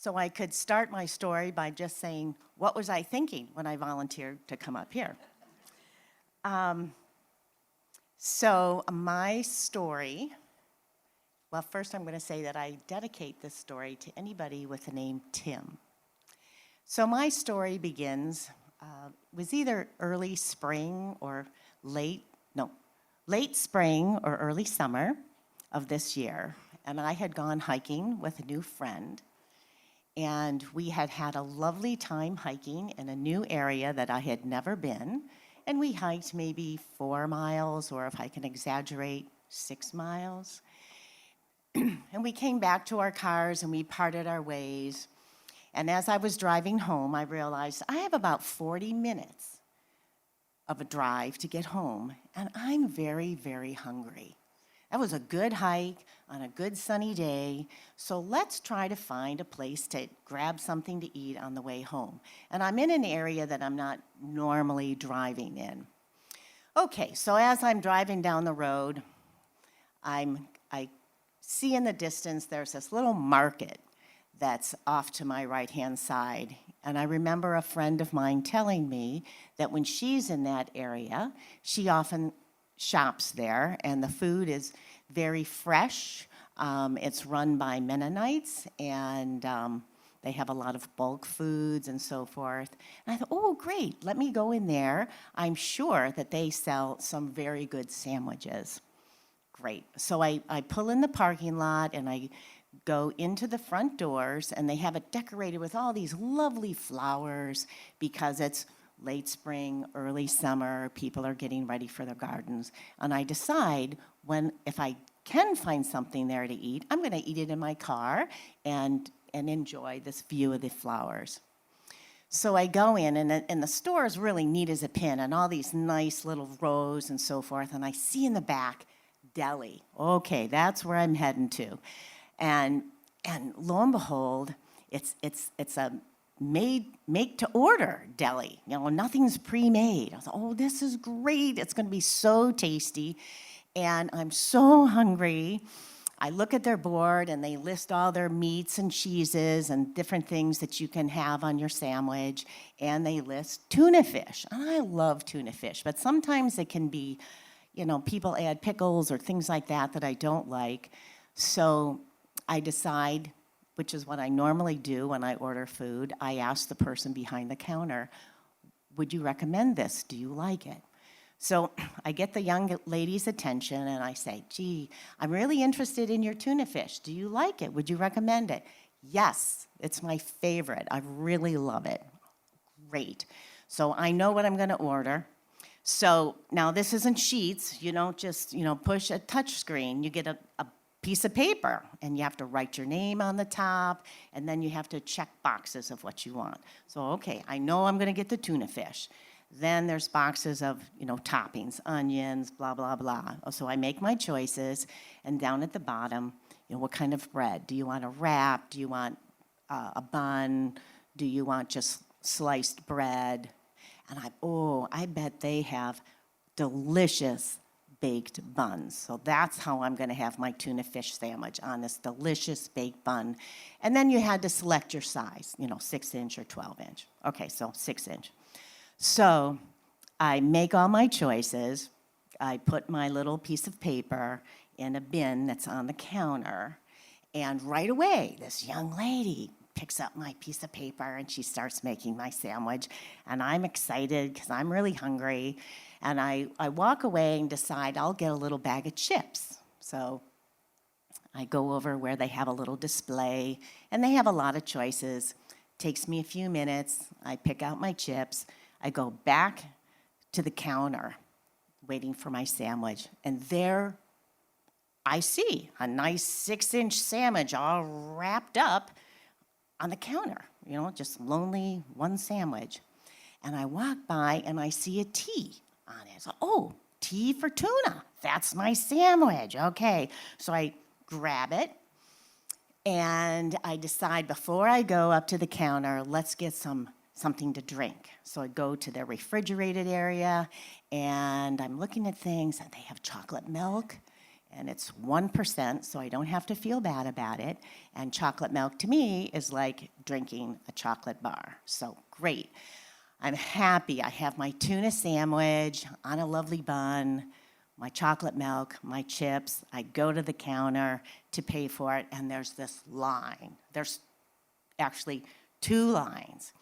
So I could start my story by just saying, what was I thinking when I volunteered to come up here? So my story, well, first I'm going to say that I dedicate this story to anybody with the name Tim. So my story begins, was either early spring or late spring or early summer of this year. And I had gone hiking with a new friend. And we had had a lovely time hiking in a new area that I had never been. And we hiked maybe 4 miles, or if I can exaggerate, 6 miles. And we came back to our cars and we parted our ways. And as I was driving home, I realized I have about 40 minutes of a drive to get home, and I'm very, very hungry. That was a good hike on a good sunny day, so let's try to find a place to grab something to eat on the way home. And I'm in an area that I'm not normally driving in. Okay, so as I'm driving down the road, I see in the distance there's this little market that's off to my right-hand side. And I remember a friend of mine telling me that when she's in that area, she often shops there, and the food is very fresh. It's run by Mennonites, and they have a lot of bulk foods and so forth. And I thought, oh, great, let me go in there. I'm sure that they sell some very good sandwiches. Great. So I pull in the parking lot, and I go into the front doors, and they have it decorated with all these lovely flowers because it's late spring, early summer, people are getting ready for their gardens. And I decide if I can find something there to eat, I'm gonna eat it in my car and enjoy this view of the flowers. So I go in, and the store is really neat as a pin, and all these nice little rows and so forth, and I see in the back, deli. Okay, that's where I'm heading to. And lo and behold, it's a make-to-order deli. You know, nothing's pre-made. I was like, oh, this is great. It's going to be so tasty. And I'm so hungry. I look at their board, and they list all their meats and cheeses and different things that you can have on your sandwich. And they list tuna fish. And I love tuna fish, but sometimes it can be, you know, people add pickles or things like that I don't like. So I decide, which is what I normally do when I order food, I ask the person behind the counter, would you recommend this? Do you like it? So I get the young lady's attention, and I say, gee, I'm really interested in your tuna fish. Do you like it? Would you recommend it? Yes, it's my favorite. I really love it. Great. So I know what I'm going to order. So now this isn't sheets. You don't just, push a touch screen. You get a piece of paper, and you have to write your name on the top, and then you have to check boxes of what you want. So, okay, I know I'm going to get the tuna fish. Then there's boxes of, toppings, onions, blah, blah, blah. So I make my choices, and down at the bottom, what kind of bread? Do you want a wrap? Do you want a bun? Do you want just sliced bread? And I bet they have delicious baked buns. So that's how I'm going to have my tuna fish sandwich, on this delicious baked bun. And then you had to select your size, 6-inch or 12-inch. Okay, so 6-inch. So I make all my choices. I put my little piece of paper in a bin that's on the counter. And right away, this young lady picks up my piece of paper, and she starts making my sandwich. And I'm excited because I'm really hungry. And I walk away and decide I'll get a little bag of chips. So I go over where they have a little display, and they have a lot of choices. Takes me a few minutes. I pick out my chips. I go back to the counter, waiting for my sandwich. And there I see a nice 6-inch sandwich all wrapped up on the counter, just lonely one sandwich. And I walk by, and I see a T on it. So, oh, T for tuna. That's my sandwich. Okay. So I grab it, and I decide before I go up to the counter, let's get something to drink. So I go to the refrigerated area, and I'm looking at things, and they have chocolate milk, and it's 1%, so I don't have to feel bad about it. And chocolate milk to me is like drinking a chocolate bar. So great. I'm happy. I have my tuna sandwich on a lovely bun, my chocolate milk, my chips. I go to the counter to pay for it, and there's this line. There's actually 2 lines.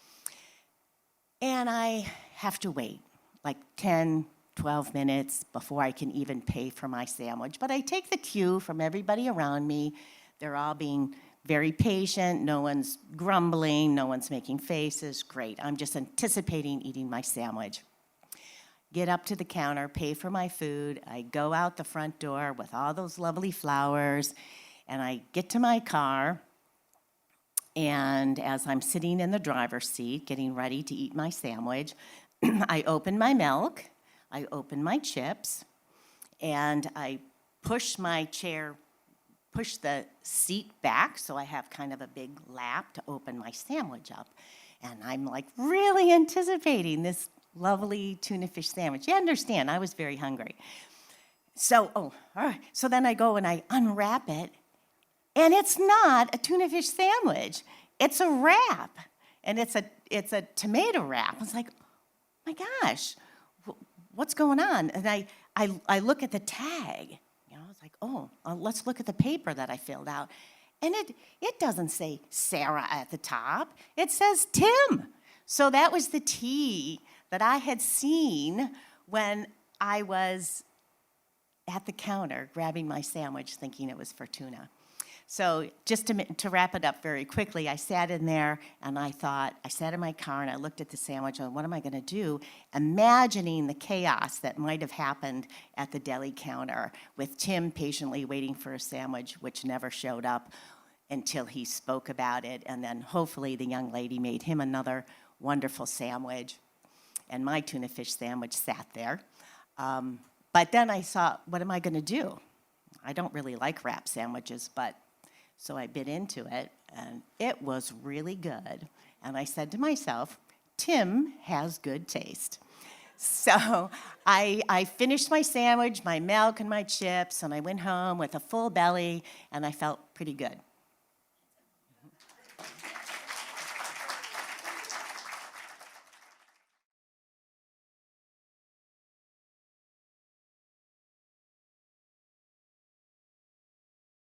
And I have to wait like 10, 12 minutes before I can even pay for my sandwich. But I take the cue from everybody around me. They're all being very patient. No one's grumbling. No one's making faces. Great. I'm just anticipating eating my sandwich. Get up to the counter, pay for my food. I go out the front door with all those lovely flowers, and I get to my car. And as I'm sitting in the driver's seat, getting ready to eat my sandwich, I open my milk, I open my chips, and I push the seat back so I have kind of a big lap to open my sandwich up. And I'm like really anticipating this lovely tuna fish sandwich. You understand, I was very hungry. So, all right. So then I go and I unwrap it, and it's not a tuna fish sandwich. It's a wrap, and it's a tomato wrap. I was like, oh my gosh, what's going on? And I look at the tag. You know, I was like, let's look at the paper that I filled out. And it doesn't say Sarah at the top. It says Tim. So that was the T that I had seen when I was at the counter grabbing my sandwich thinking it was for tuna. So just to wrap it up very quickly, I sat in there and I sat in my car and I looked at the sandwich and what am I going to do? Imagining the chaos that might have happened at the deli counter with Tim patiently waiting for a sandwich which never showed up until he spoke about it. And then hopefully the young lady made him another wonderful sandwich. And my tuna fish sandwich sat there. But then I thought, what am I going to do? I don't really like wrap sandwiches, so I bit into it, and it was really good. And I said to myself, Tim has good taste. So I finished my sandwich, my milk, and my chips, and I went home with a full belly, and I felt pretty good.